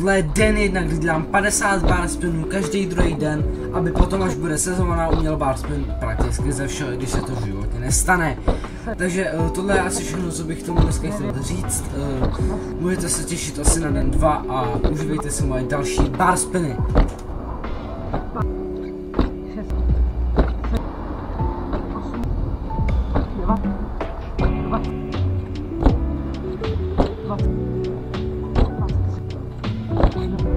Tohle je den 1, kdy dělám 50 bar spinů každý druhý den, aby potom, až bude sezóna, uměl bar spin prakticky ze všeho, když se to v životě nestane. Takže tohle je asi všechno, co bych tomu dneska chtěl říct. Můžete se těšit asi na den 2 a užívejte si moje další bar spiny. Thank you.